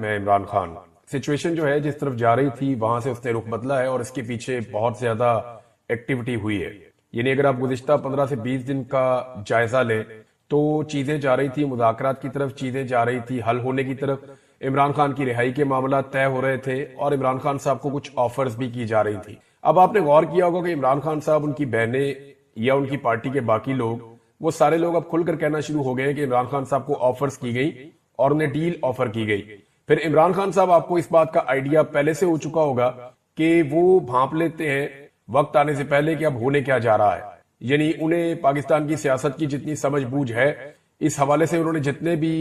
میں عمران خان سچویشن جو ہے جس طرف جا رہی تھی وہاں سے اس نے رخ بدلا ہے اور اس کے پیچھے بہت زیادہ ایکٹیویٹی ہوئی ہے. یعنی اگر آپ گزشتہ 15 سے 20 دن کا جائزہ لیں تو چیزیں جا رہی تھی مذاکرات کی طرف، چیزیں جا رہی تھی حل ہونے کی طرف. عمران خان کی رہائی کے معاملات طے ہو رہے تھے اور عمران خان صاحب کو کچھ آفرز بھی کی جا رہی تھی. اب آپ نے غور کیا ہوگا کہ عمران خان صاحب، ان کی بہنیں یا ان کی پارٹی کے باقی لوگ، وہ سارے لوگ اب کھل کر کہنا شروع ہو گئے ہیں کہ عمران خان صاحب کو آفرز کی گئی اور انہیں ڈیل آفر کی گئی. پھر عمران خان صاحب، آپ کو اس بات کا آئیڈیا پہلے سے ہو چکا ہوگا کہ وہ بھانپ لیتے ہیں وقت آنے سے پہلے کہ اب ہونے کیا جا رہا ہے. یعنی انہیں پاکستان کی سیاست کی جتنی سمجھ بوجھ ہے، اس حوالے سے انہوں نے جتنے بھی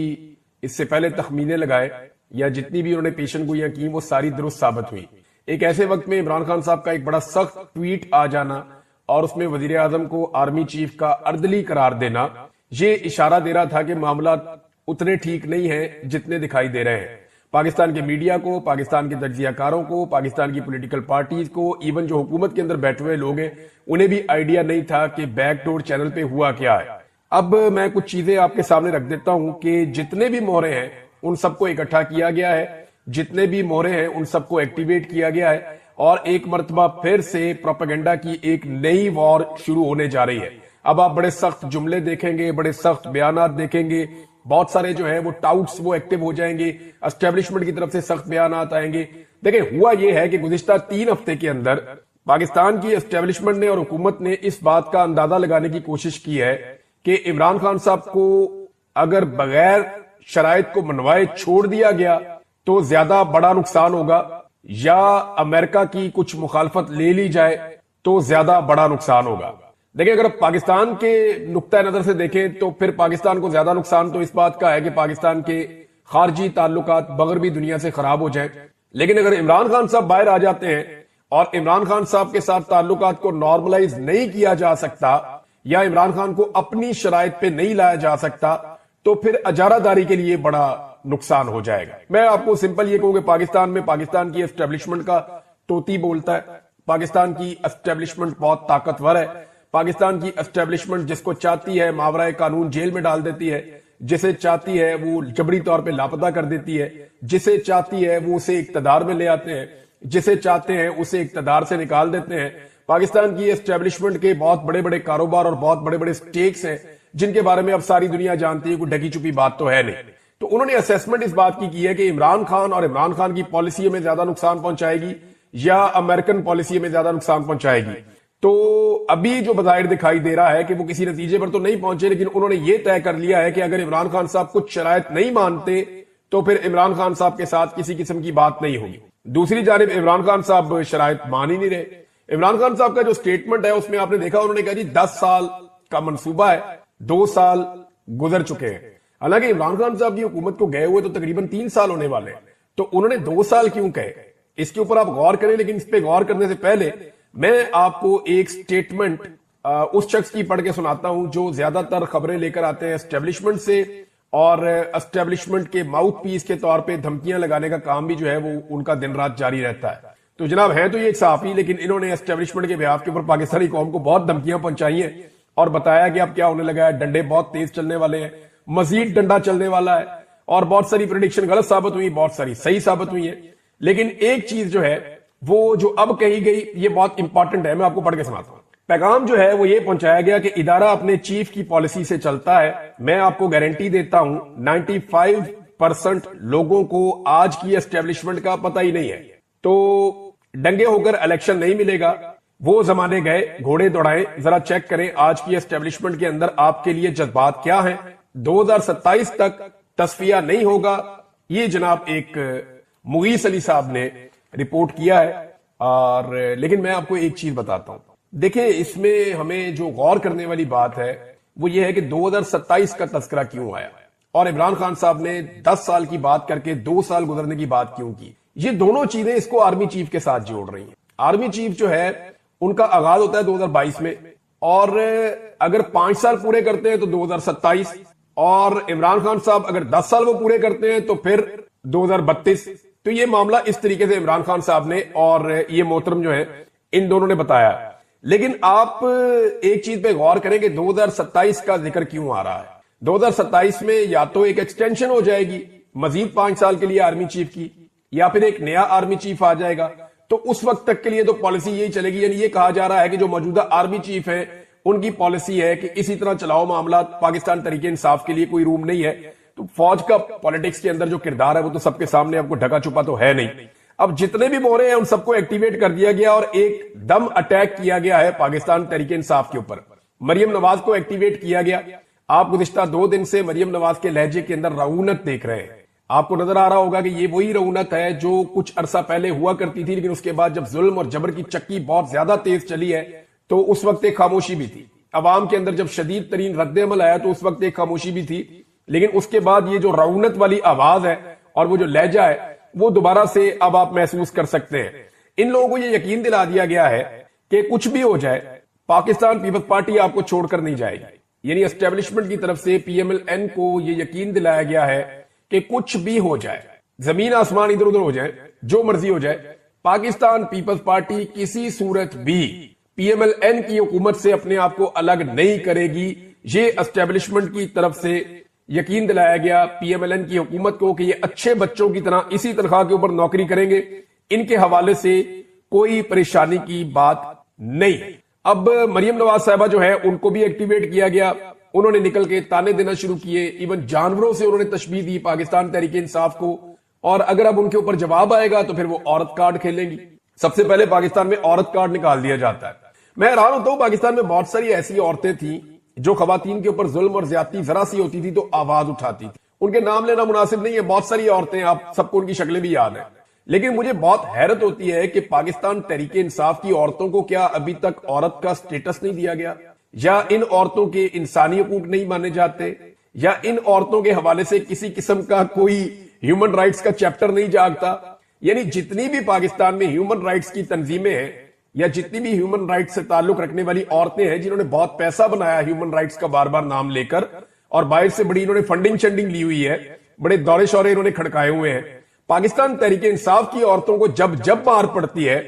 اس سے پہلے تخمینے لگائے یا جتنی بھی انہوں نے پیشن گوئیاں کی، وہ ساری درست ثابت ہوئی. ایک ایسے وقت میں عمران خان صاحب کا ایک بڑا سخت ٹویٹ آ جانا اور اس میں وزیر اعظم کو آرمی چیف کا اردلی قرار دینا، یہ اشارہ دے رہا تھا کہ معاملات اتنے ٹھیک نہیں ہیں جتنے دکھائی دے رہے ہیں. پاکستان کے میڈیا کو، پاکستان کے تجزیہ کاروں کو، پاکستان کی پولیٹیکل پارٹیز کو، ایون جو حکومت کے اندر بیٹھے ہوئے لوگ ہیں، انہیں بھی آئیڈیا نہیں تھا کہ بیک ڈور چینل پہ ہوا کیا ہے. اب میں کچھ چیزیں آپ کے سامنے رکھ دیتا ہوں کہ جتنے بھی مہرے ہیں ان سب کو اکٹھا کیا گیا ہے، جتنے بھی مہرے ہیں ان سب کو ایکٹیویٹ کیا گیا ہے اور ایک مرتبہ پھر سے پروپیگنڈا کی ایک نئی وار شروع ہونے جا رہی ہے. اب آپ بڑے سخت جملے دیکھیں گے، بڑے سخت بیانات دیکھیں گے، بہت سارے جو ہیں وہ ٹاؤٹس وہ ایکٹیو ہو جائیں گے، اسٹیبلشمنٹ کی طرف سے سخت بیانات آئیں گے. دیکھیں، ہوا یہ ہے کہ گزشتہ 3 ہفتے کے اندر پاکستان کی اسٹیبلشمنٹ نے اور حکومت نے اس بات کا اندازہ لگانے کی کوشش کی ہے کہ عمران خان صاحب کو اگر بغیر شرائط کو منوائے چھوڑ دیا گیا تو زیادہ بڑا نقصان ہوگا، یا امریکہ کی کچھ مخالفت لے لی جائے تو زیادہ بڑا نقصان ہوگا. دیکھیں، اگر پاکستان کے نقطہ نظر سے دیکھیں تو پھر پاکستان کو زیادہ نقصان تو اس بات کا ہے کہ پاکستان کے خارجی تعلقات مغربی دنیا سے خراب ہو جائیں. لیکن اگر عمران خان صاحب باہر آ جاتے ہیں اور عمران خان صاحب کے ساتھ تعلقات کو نارملائز نہیں کیا جا سکتا یا عمران خان کو اپنی شرائط پہ نہیں لایا جا سکتا تو پھر اجارہ داری کے لیے بڑا نقصان ہو جائے گا. میں آپ کو سمپل یہ کہوں کہ پاکستان میں پاکستان کی اسٹیبلشمنٹ کا توتی بولتا ہے. پاکستان کی اسٹیبلشمنٹ بہت طاقتور ہے. پاکستان کی اسٹیبلشمنٹ جس کو چاہتی ہے ماورائے قانون جیل میں ڈال دیتی ہے، جسے چاہتی ہے وہ جبری طور پہ لاپتہ کر دیتی ہے، جسے چاہتی ہے وہ اسے اقتدار میں لے آتے ہیں، جسے چاہتے ہیں اسے اقتدار سے نکال دیتے ہیں. پاکستان کی اسٹیبلشمنٹ کے بہت بڑے بڑے کاروبار اور بہت بڑے بڑے سٹیکس ہیں جن کے بارے میں اب ساری دنیا جانتی ہے، کوئی ڈھکی چھپی بات تو ہے نہیں. تو انہوں نے اسیسمنٹ اس بات کی ہے کہ عمران خان اور عمران خان کی پالیسی میں زیادہ نقصان پہنچائے گی یا امریکن پالیسی میں زیادہ نقصان پہنچائے گی. تو ابھی جو بظاہر دکھائی دے رہا ہے کہ وہ کسی نتیجے پر تو نہیں پہنچے، لیکن انہوں نے یہ طے کر لیا ہے کہ اگر عمران خان صاحب کچھ شرائط نہیں مانتے تو پھر عمران خان صاحب کے ساتھ کسی قسم کی بات نہیں ہوگی. دوسری جانب عمران خان صاحب شرائط مان ہی نہیں رہے. عمران خان صاحب کا جو سٹیٹمنٹ ہے اس میں آپ نے دیکھا انہوں نے کہا جی 10 سال کا منصوبہ ہے، 2 سال گزر چکے ہیں. حالانکہ عمران خان صاحب کی حکومت کو گئے ہوئے تو تقریباً 3 سال ہونے والے ہیں، تو انہوں نے 2 سال کیوں کہے؟ اس کے اوپر آپ غور کریں. لیکن اس پہ غور کرنے سے پہلے میں آپ کو ایک سٹیٹمنٹ اس شخص کی پڑھ کے سناتا ہوں جو زیادہ تر خبریں لے کر آتے ہیں اسٹیبلشمنٹ سے، اور اسٹیبلشمنٹ کے ماؤتھ پیس کے طور پہ دھمکیاں لگانے کا کام بھی جو ہے وہ ان کا دن رات جاری رہتا ہے. تو جناب ہیں تو یہ ایک صحافی، لیکن انہوں نے اسٹیبلشمنٹ کے بیہاف کے اوپر پاکستانی قوم کو بہت دھمکیاں پہنچائی ہیں اور بتایا کہ اب کیا ہونے لگا ہے، ڈنڈے بہت تیز چلنے والے ہیں، مزید ڈنڈا چلنے والا ہے. اور بہت ساری پریڈکشن غلط ثابت ہوئی، بہت ساری صحیح ثابت ہوئی ہیں. لیکن ایک چیز جو ہے وہ جو اب کہی گئی یہ بہت امپورٹنٹ ہے، میں آپ کو پڑھ کے سناتا ہوں. پیغام جو ہے وہ یہ پہنچایا گیا کہ ادارہ اپنے چیف کی پالیسی سے چلتا ہے. میں آپ کو گارنٹی دیتا ہوں 95% لوگوں کو آج کی اسٹیبلشمنٹ کا پتہ ہی نہیں ہے. تو ڈنگے ہو کر الیکشن نہیں ملے گا، وہ زمانے گئے، گھوڑے دوڑائیں. ذرا چیک کریں آج کی اسٹیبلشمنٹ کے اندر آپ کے لیے جذبات کیا ہیں. 2027 تک تصفیہ نہیں ہوگا، یہ جناب ایک مغیث علی صاحب نے رپورٹ کیا ہے. اور لیکن میں آپ کو ایک چیز بتاتا ہوں. دیکھیں، اس میں ہمیں جو غور کرنے والی بات ہے وہ یہ ہے کہ 2027 کا تذکرہ کیوں آیا اور عمران خان صاحب نے 10 سال کی بات کر کے 2 سال گزرنے کی بات کیوں کی. یہ دونوں چیزیں اس کو آرمی چیف کے ساتھ جوڑ رہی ہیں. آرمی چیف جو ہے ان کا آغاز ہوتا ہے 2022 میں، اور اگر 5 سال پورے کرتے ہیں تو 2027، اور عمران خان صاحب اگر 10 سال وہ پورے کرتے ہیں تو پھر 2032. تو یہ معاملہ اس طریقے سے عمران خان صاحب نے اور یہ محترم جو ہے ان دونوں نے بتایا. لیکن آپ ایک چیز پہ غور کریں کہ 2027 کا ذکر کیوں آ رہا ہے. 2027 میں یا تو ایک ایکسٹینشن ہو جائے گی مزید 5 سال کے لیے آرمی چیف کی یا پھر ایک نیا آرمی چیف آ جائے گا تو اس وقت تک کے لیے تو پالیسی یہی چلے گی. یعنی یہ کہا جا رہا ہے کہ جو موجودہ آرمی چیف ہے ان کی پالیسی ہے کہ اسی طرح چلاؤ معاملات, پاکستان تحریک انصاف کے لیے کوئی روم نہیں ہے. تو فوج کا پالیٹکس کے اندر جو کردار ہے وہ تو سب کے سامنے آپ کو ڈھکا چھپا تو ہے نہیں. اب جتنے بھی مورے ہیں ان سب کو ایکٹیویٹ کر دیا گیا اور ایک دم اٹیک کیا گیا ہے پاکستان تحریک انصاف کے اوپر. مریم نواز کو ایکٹیویٹ کیا گیا. آپ گزشتہ 2 دن سے مریم نواز کے لہجے کے اندر رعونت دیکھ رہے ہیں. آپ کو نظر آ رہا ہوگا کہ یہ وہی رعونت ہے جو کچھ عرصہ پہلے ہوا کرتی تھی, لیکن اس کے بعد جب ظلم اور جبر کی چکی بہت زیادہ تیز چلی ہے تو اس وقت ایک خاموشی بھی تھی. عوام کے اندر جب شدید ترین رد عمل آیا تو اس وقت ایک خاموشی بھی تھی, لیکن اس کے بعد یہ جو رعونت والی آواز ہے اور وہ جو لہجہ ہے وہ دوبارہ سے اب آپ محسوس کر سکتے ہیں. ان لوگوں کو یہ یقین دلا دیا گیا ہے کہ کچھ بھی ہو جائے پاکستان پیپلز پارٹی آپ کو چھوڑ کر نہیں جائے گی. یعنی اسٹیبلشمنٹ کی طرف سے پی ایم ایل این کو یہ یقین دلایا گیا ہے کہ کچھ بھی ہو جائے, زمین آسمان ادھر ادھر ہو جائے, جو مرضی ہو جائے, پاکستان پیپلز پارٹی کسی صورت بھی پی ایم ایل این کی حکومت سے اپنے آپ کو الگ نہیں کرے گی. یہ اسٹیبلشمنٹ کی طرف سے یقین دلایا گیا پی ایم ایل این کی حکومت کو کہ یہ اچھے بچوں کی طرح اسی تنخواہ کے اوپر نوکری کریں گے, ان کے حوالے سے کوئی پریشانی کی بات نہیں. اب مریم نواز صاحبہ جو ہے ان کو بھی ایکٹیویٹ کیا گیا. انہوں نے نکل کے تانے دینا شروع کیے, ایون جانوروں سے انہوں نے تشبیہ دی پاکستان تحریک انصاف کو, اور اگر اب ان کے اوپر جواب آئے گا تو پھر وہ عورت کارڈ کھیلیں گی. سب سے پہلے پاکستان میں عورت کارڈ نکال دیا جاتا ہے. میں حیران ہوتا ہوں, پاکستان میں بہت ساری ایسی عورتیں تھیں جو خواتین کے اوپر ظلم اور زیادتی ذرا سی ہوتی تھی تو آواز اٹھاتی تھی. ان کے نام لینا مناسب نہیں ہے, بہت ساری عورتیں, آپ سب کو ان کی شکلیں بھی یاد ہیں, لیکن مجھے بہت حیرت ہوتی ہے کہ پاکستان تحریک انصاف کی عورتوں کو کیا ابھی تک عورت کا سٹیٹس نہیں دیا گیا, یا ان عورتوں کے انسانی حقوق نہیں مانے جاتے, یا ان عورتوں کے حوالے سے کسی قسم کا کوئی ہیومن رائٹس کا چیپٹر نہیں جاگتا. یعنی جتنی بھی پاکستان میں ہیومن رائٹس کی تنظیمیں ہیں یا جتنی بھی ہیومن رائٹس سے تعلق رکھنے والی عورتیں ہیں جنہوں نے بہت پیسہ بنایا ہیومن رائٹس کا بار بار نام لے کر, اور باہر سے بڑی انہوں نے فنڈنگ شنڈنگ لی ہوئی ہے, بڑے دورے شورے انہوں نے کھڑکائے ہوئے ہیں, پاکستان تحریک انصاف کی عورتوں کو جب جب مار پڑتی ہے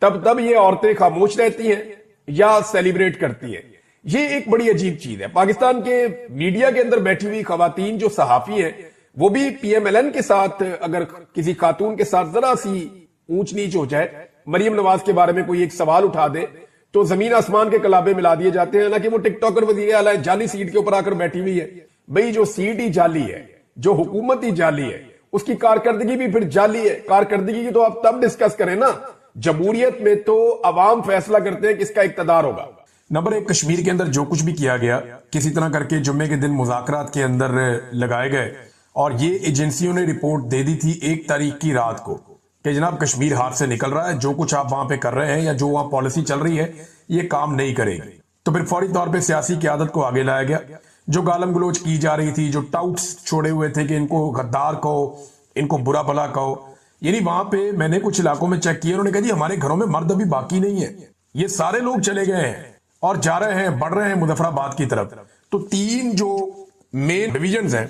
تب یہ عورتیں خاموش رہتی ہیں یا سیلیبریٹ کرتی ہیں. یہ ایک بڑی عجیب چیز ہے. پاکستان کے میڈیا کے اندر بیٹھی ہوئی خواتین جو صحافی ہیں وہ بھی پی ایم ایل این کے ساتھ, اگر کسی خاتون کے ساتھ ذرا سی اونچ نیچ ہو جائے, مریم نواز کے بارے میں کوئی ایک سوال اٹھا دے تو زمین آسمان کے کلابے ملا دیے جاتے ہیں. نہ کہ وہ ٹک ٹاکر وزیر اعلیٰ جعلی سیٹ کے اوپر آ کر بیٹھی ہوئی ہے. بھئی جو سیٹ ہی جعلی ہے, جو حکومت ہی جعلی ہے, اس کی کارکردگی بھی پھر جعلی ہے. کارکردگی کی تو آپ تب ڈسکس کریں نا, جمہوریت میں تو عوام فیصلہ کرتے ہیں کس کا اقتدار ہوگا. نمبر 1, کشمیر کے اندر جو کچھ بھی کیا گیا کسی طرح کر کے جمعے کے دن مذاکرات کے اندر لگائے گئے, اور یہ ایجنسیوں نے رپورٹ دے دی تھی 1 تاریخ کی رات کو کہ جناب کشمیر ہاتھ سے نکل رہا ہے, جو کچھ آپ وہاں پہ کر رہے ہیں یا جو وہاں پالیسی چل رہی ہے یہ کام نہیں کرے گی. تو پھر فوری طور پہ سیاسی قیادت کو آگے لایا گیا. جو گالم گلوچ کی جا رہی تھی, جو ٹاؤٹس چھوڑے ہوئے تھے کہ ان کو غدار کہو, ان کو برا بھلا کہو, یعنی وہاں پہ میں نے کچھ علاقوں میں چیک کیا, انہوں نے کہا جی ہمارے گھروں میں مرد ابھی باقی نہیں ہے, یہ سارے لوگ چلے گئے ہیں اور جا رہے ہیں, بڑھ رہے ہیں مظفر آباد کی طرف. تو 3 جو مین ڈویژنز ہیں,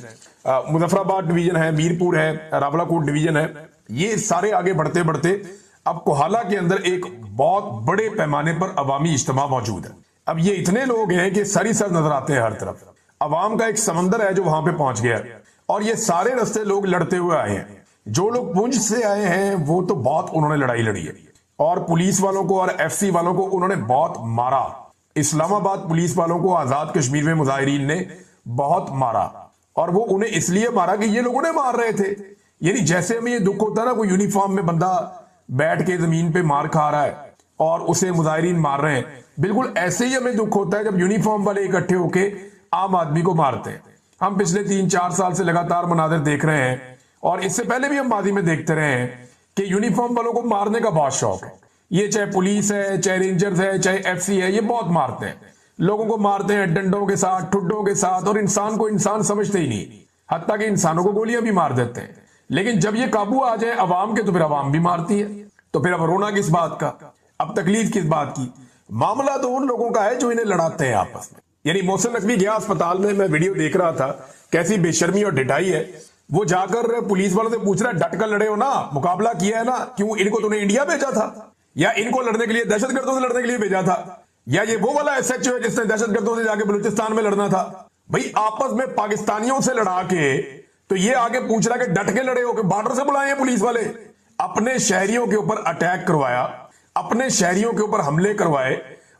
مظفر آباد ڈویژن ہے, میرپور ہے, راولہ کوٹ ڈویژن ہے, یہ سارے آگے بڑھتے بڑھتے اب کوہالہ کے اندر ایک بہت بڑے پیمانے پر عوامی اجتماع موجود ہے. اب یہ اتنے لوگ ہیں کہ سر ہی سر نظر آتے ہیں ہر طرف, عوام کا ایک سمندر ہے جو وہاں پہ پہنچ گیا ہے, اور یہ سارے رستے لوگ لڑتے ہوئے آئے ہیں. جو لوگ پونچھ سے آئے ہیں وہ تو بہت انہوں نے لڑائی لڑی ہے, اور پولیس والوں کو اور ایف سی والوں کو انہوں نے بہت مارا. اسلام آباد پولیس والوں کو آزاد کشمیر میں مظاہرین نے بہت مارا, اور وہ انہیں اس لیے مارا کہ یہ لوگوں نے مار رہے تھے. یعنی جیسے ہمیں یہ دکھ ہوتا ہے نا, کوئی یونیفارم میں بندہ بیٹھ کے زمین پہ مار کھا رہا ہے اور اسے مظاہرین مار رہے ہیں, بالکل ایسے ہی ہمیں دکھ ہوتا ہے جب یونیفارم والے اکٹھے ہو کے عام آدمی کو مارتے ہیں. ہم پچھلے 3-4 سال سے لگاتار مناظر دیکھ رہے ہیں, اور اس سے پہلے بھی ہم ماضی میں دیکھتے رہے ہیں کہ یونیفارم والوں کو مارنے کا بہت شوق ہے. یہ چاہے پولیس ہے, چاہے رینجرز ہے, چاہے ایف سی ہے, یہ بہت مارتے ہیں, لوگوں کو مارتے ہیں ڈنڈوں کے ساتھ, ٹھڈوں کے ساتھ, اور انسان کو انسان سمجھتے ہی نہیں, حتیٰ کہ انسانوں کو گولیاں بھی مار دیتے ہیں. لیکن جب یہ قابو آ جائے عوام کے تو پھر عوام بھی مارتی ہے. تو پھر اب رونا کس بات کا, اب تکلیف کس بات کی؟ معاملہ تو ان لوگوں کا ہے جو انہیں لڑاتے ہیں آپس میں. یعنی محسن نقوی گیا اسپتال میں ویڈیو دیکھ رہا تھا, کیسی بے شرمی اور ڈٹائی ہے. وہ جا کر پولیس والوں سے پوچھ رہا ہے ڈٹ کر لڑے ہو نا, مقابلہ کیا ہے نا, کیوں ان کو تو نے انڈیا بھیجا تھا, یا ان کو لڑنے کے لیے دہشت گردوں سے لڑنے کے لیے بھیجا تھا, یا یہ وہ والا ایس ایچ او ہے جس نے دہشت گردوں سے جا کے بلوچستان میں لڑنا تھا؟ بھائی آپس میں پاکستانیوں سے لڑا کے تو یہ آگے پوچھ رہا کہ ڈٹ کے لڑے ہو کہ بارڈر سے بلائے ہیں پولیس والے. اپنے شہریوں کے اوپر اٹیک کروایا, اپنے شہریوں کے اوپر حملے کروائے,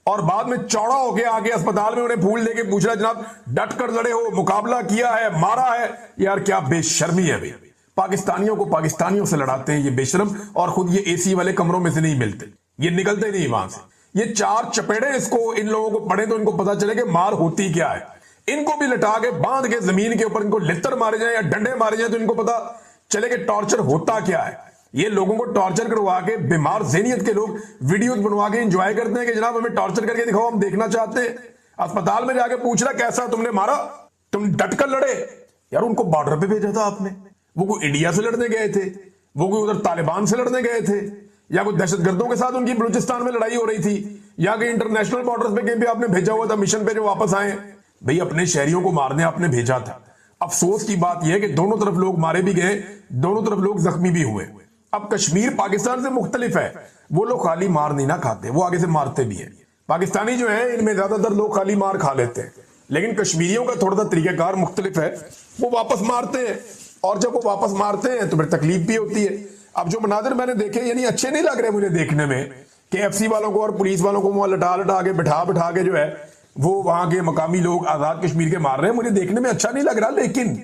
اور بعد میں چوڑا ہو کے آگے اسپتال میں انہیں پھول دے کے پوچھ رہا جناب ڈٹ کر لڑے ہو, مقابلہ کیا ہے, مارا ہے. یار کیا بے شرمی ہے بھائی. پاکستانیوں کو پاکستانیوں سے لڑاتے ہیں یہ بے شرم, اور خود یہ اے سی والے کمروں میں سے نہیں ملتے, یہ نکلتے نہیں وہاں سے. یہ چار چپیڑے اس کو ان لوگوں کو پڑھیں تو ان کو پتا چلے کہ مار ہوتی کیا ہے. ان کو بھی لٹا کے باندھ کے زمین کے اوپر ان کو لتر مارے جائیں یا ڈنڈے مارے جائیں تو ان کو پتا چلے کہ ٹارچر ہوتا کیا ہے. یہ لوگوں کو ٹارچر کروا کے, بیمار ذہنیت کے لوگ ویڈیوز بنوا کے انجوائے کرتے ہیں کہ جناب ہمیں ٹارچر کر کے دکھاؤ, ہم دیکھنا چاہتے ہیں. اسپتال میں جا کے پوچھ رہا کیسا تم نے مارا, تم ڈٹ کر لڑے. یار ان کو بارڈر پہ بھیجا تھا آپ نے, وہ کوئی انڈیا سے لڑنے گئے تھے, وہ کوئی ادھر طالبان سے لڑنے گئے تھے, یا کوئی دہشت گردوں کے ساتھ ان کی بلوچستان میں لڑائی ہو رہی تھی, یا کہ انٹرنیشنل بارڈرز پہ کہیں پہ آپ نے بھیجا ہوا تھا مشن پہ جو واپس آئے. بھئی اپنے شہریوں کو مارنے آپ نے بھیجا تھا. افسوس کی بات یہ ہے کہ دونوں طرف لوگ مارے بھی گئے, دونوں طرف لوگ زخمی بھی ہوئے. اب کشمیر پاکستان سے مختلف ہے, وہ لوگ خالی مار نہیں نہ کھاتے, وہ آگے سے مارتے بھی ہیں. پاکستانی جو ہیں ان میں زیادہ تر لوگ خالی مار کھا لیتے ہیں, لیکن کشمیریوں کا تھوڑا سا طریقہ کار مختلف ہے, وہ واپس مارتے ہیں, اور جب وہ واپس مارتے ہیں تو پھر تکلیف بھی ہوتی ہے. اب جو مناظر میں نے دیکھے یعنی اچھے نہیں لگ رہے مجھے دیکھنے میں, کہ ایف سی والوں کو اور پولیس والوں کو لٹا لٹا کے بٹھا کے جو ہے وہ وہاں کے مقامی لوگ آزاد کشمیر کے مار رہے ہیں, مجھے دیکھنے میں اچھا نہیں لگ رہا. لیکن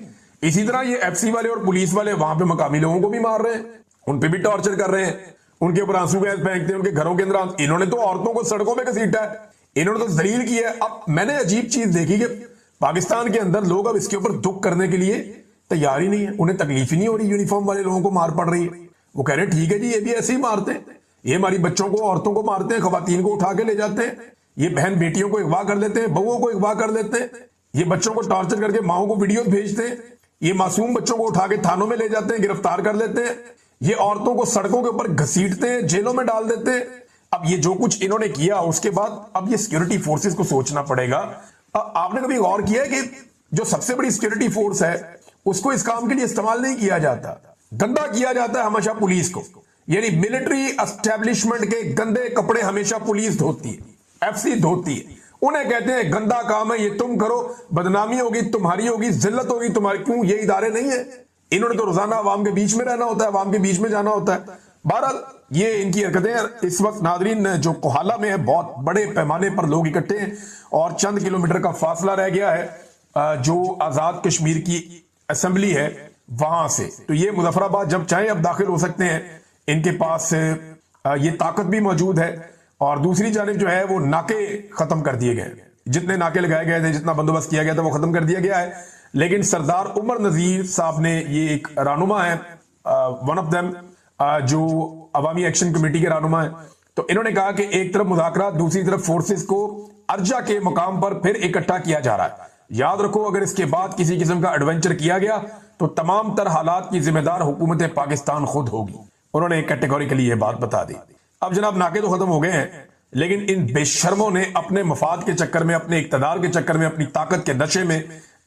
اسی طرح یہ ایف سی والے اور پولیس والے وہاں پہ مقامی لوگوں کو بھی مار رہے ہیں, ان پہ بھی ٹارچر کر رہے ہیں, ان کے اوپر آنسو گیس پھینکتے ہیں, ان کے گھروں کے اندر. انہوں نے تو عورتوں کو سڑکوں پہ گھسیٹا ہے, انہوں نے تو ذلیل کیا ہے. اب میں نے عجیب چیز دیکھی کہ پاکستان کے اندر لوگ اب اس کے اوپر دکھ کرنے کے لیے تیار ہی نہیں ہے, انہیں تکلیف ہی نہیں ہو رہی یونیفارم والے لوگوں کو مار پڑ رہی ہے. وہ کہہ رہے ہیں ٹھیک ہے جی یہ بھی ایسے ہی مارتے ہیں, یہ ہماری بچوں کو عورتوں کو مارتے ہیں, خواتین کو اٹھا کے لے جاتے ہیں, یہ بہن بیٹیوں کو اغوا کر لیتے ہیں, بہوؤں کو اغوا کر لیتے ہیں, یہ بچوں کو ٹارچر کر کے ماؤں کو ویڈیوز بھیجتے ہیں, یہ معصوم بچوں کو اٹھا کے تھانوں میں لے جاتے ہیں, گرفتار کر لیتے ہیں, یہ عورتوں کو سڑکوں کے اوپر گھسیٹتے ہیں, جیلوں میں ڈال دیتے ہیں. اب یہ جو کچھ انہوں نے کیا اس کے بعد اب یہ سیکورٹی فورسز کو سوچنا پڑے گا. آپ نے کبھی غور کیا ہے کہ جو سب سے بڑی سیکورٹی فورس ہے اس کو اس کام کے لیے استعمال نہیں کیا جاتا, گندا کیا جاتا ہے ہمیشہ پولیس کو. یعنی ملٹری اسٹیبلشمنٹ کے گندے کپڑے ہمیشہ پولیس دھوتی ہے, ایف سی دھوتی ہے. انہیں کہتے ہیں گندا کام ہے یہ تم کرو, بدنامی ہوگی تمہاری, ہوگی ذلت ہوگی تمہاری. کیوں یہ ادارے نہیں ہیں, انہوں نے تو روزانہ عوام کے بیچ میں رہنا ہوتا ہے, عوام کے بیچ میں جانا ہوتا ہے. بہرحال یہ ان کی حرکتیں اس وقت ناظرین جو کوہالہ میں ہے بہت بڑے پیمانے پر لوگ اکٹھے ہیں, اور چند کلومیٹر کا فاصلہ رہ گیا ہے جو آزاد کشمیر کی اسمبلی ہے وہاں سے. تو یہ مظفر آباد جب چاہیں اب داخل ہو سکتے ہیں, ان کے پاس یہ طاقت بھی موجود ہے. اور دوسری جانب جو ہے وہ ناکے ختم کر دیے گئے, جتنے ناکے لگائے گئے تھے, جتنا بندوبست کیا گیا تھا وہ ختم کر دیا گیا ہے. لیکن سردار عمر نذیر صاحب نے, یہ ایک رہنما ہے ون آف دیم, جو عوامی ایکشن کمیٹی کے رہنما ہیں, تو انہوں نے کہا کہ ایک طرف مذاکرات, دوسری طرف فورسز کو ارجا کے مقام پر پھر اکٹھا کیا جا رہا ہے. یاد رکھو اگر اس کے بعد کسی قسم کا ایڈونچر کیا گیا تو تمام تر حالات کی ذمہ دار حکومت پاکستان خود ہوگی. انہوں نے کیٹیگوریکلی یہ بات بتا دی. اب جناب ناکے تو ختم ہو گئے ہیں, لیکن ان بے شرموں نے اپنے مفاد کے چکر میں, اپنے اقتدار کے چکر میں, اپنی طاقت کے نشے میں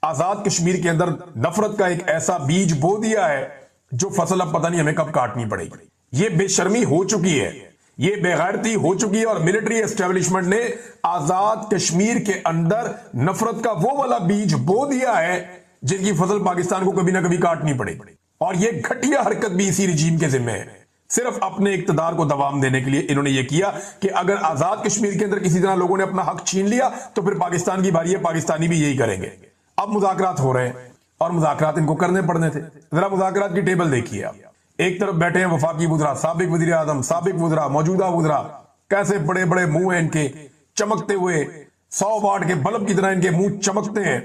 آزاد کشمیر کے اندر نفرت کا ایک ایسا بیج بو دیا ہے جو فصل اب پتہ نہیں ہمیں کب کاٹنی پڑے گی. یہ بے شرمی ہو چکی ہے, یہ بے غیرتی ہو چکی ہے, اور ملٹری اسٹیبلشمنٹ نے آزاد کشمیر کے اندر نفرت کا وہ والا بیج بو دیا ہے جن کی فصل پاکستان کو کبھی نہ کبھی کاٹنی پڑے گی. اور یہ گھٹیا حرکت بھی اسی رجیم کے ذمہ ہے. صرف اپنے اقتدار کو دوام دینے کے لیے انہوں نے یہ کیا کہ اگر آزاد کشمیر کے اندر کسی طرح لوگوں نے اپنا حق چھین لیا تو پھر پاکستان کی باری ہے, پاکستانی بھی یہی کریں گے. اب مذاکرات ہو رہے ہیں, اور مذاکرات ان کو کرنے پڑنے تھے. ذرا مذاکرات کی ٹیبل دیکھیے آپ. ایک طرف بیٹھے ہیں وفاقی وزراء, سابق وزیر اعظم, سابق وزراء, موجودہ وزراء, کیسے بڑے بڑے منہ ہیں ان کے, چمکتے ہوئے 100 واٹ کے بلب کی طرح ان کے منہ چمکتے ہیں,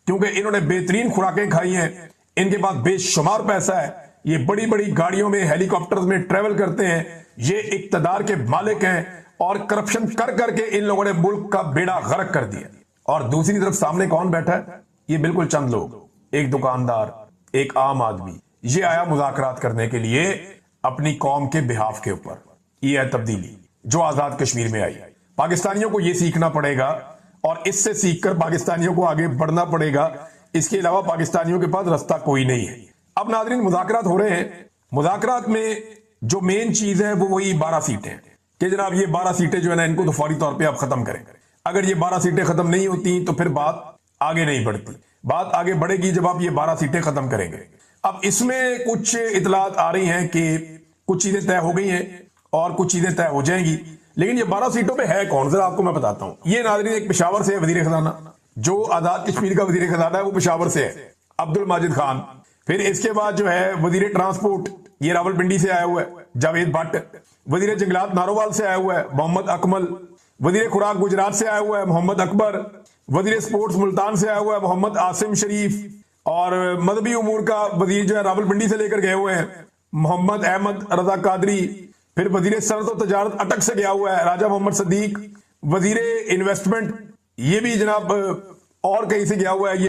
کیونکہ انہوں نے بہترین خوراکیں کھائی ہیں, ان کے پاس بے شمار پیسہ ہے, یہ بڑی بڑی گاڑیوں میں, ہیلی کاپٹرز میں ٹریول کرتے ہیں, یہ اقتدار کے مالک ہیں, اور کرپشن کر کر کے ان لوگوں نے ملک کا بیڑا غرق کر دیا. اور دوسری طرف سامنے کون بیٹھا ہے؟ یہ بالکل چند لوگ, ایک دکاندار, ایک عام آدمی, یہ آیا مذاکرات کرنے کے لیے اپنی قوم کے بہاف کے اوپر. یہ ہے تبدیلی جو آزاد کشمیر میں آئی. پاکستانیوں کو یہ سیکھنا پڑے گا, اور اس سے سیکھ کر پاکستانیوں کو آگے بڑھنا پڑے گا. اس کے علاوہ پاکستانیوں کے پاس رستہ کوئی نہیں ہے. اب ناظرین مذاکرات ہو رہے ہیں. مذاکرات میں جو مین چیز ہے وہ وہی 12 سیٹیں, کہ جناب یہ 12 سیٹیں جو ہے نا ان کو تو فوری طور پہ آپ ختم کریں. اگر یہ 12 سیٹیں ختم نہیں ہوتی تو پھر بات آگے نہیں بڑھتی. بات آگے بڑھے گی جب آپ یہ 12 سیٹیں ختم کریں گے. اب اس میں کچھ اطلاعات آ رہی ہیں کہ کچھ چیزیں طے ہو گئی ہیں اور کچھ چیزیں طے ہو جائیں گی، لیکن یہ 12 سیٹوں پہ ہے کون، ذرا آپ کو میں بتاتا ہوں۔ یہ ناظرین ایک پشاور سے ہے وزیر خزانہ، جو آزاد کشمیر کا وزیر خزانہ ہے وہ پشاور سے ہے، عبد الماجد خان۔ پھر اس کے بعد جو ہے وزیر ٹرانسپورٹ، یہ راولپنڈی سے آیا ہوا ہے جاوید بھٹ۔ وزیر جنگلات نارووال سے آیا ہوا ہے محمد اکمل۔ وزیر خوراک گجرات سے آیا ہوا ہے محمد اکبر۔ وزیر سپورٹس ملتان سے آیا ہوا ہے محمد عاصم شریف، اور مذہبی امور کا وزیر جو ہے راولپنڈی سے لے کر گئے ہوئے ہیں محمد احمد رضا قادری۔ پھر وزیر صنعت و تجارت اٹک سے گیا ہوا ہے راجہ محمد صدیق۔ وزیر انویسٹمنٹ یہ بھی جناب اور کہیں سے گیا ہوا ہے، یہ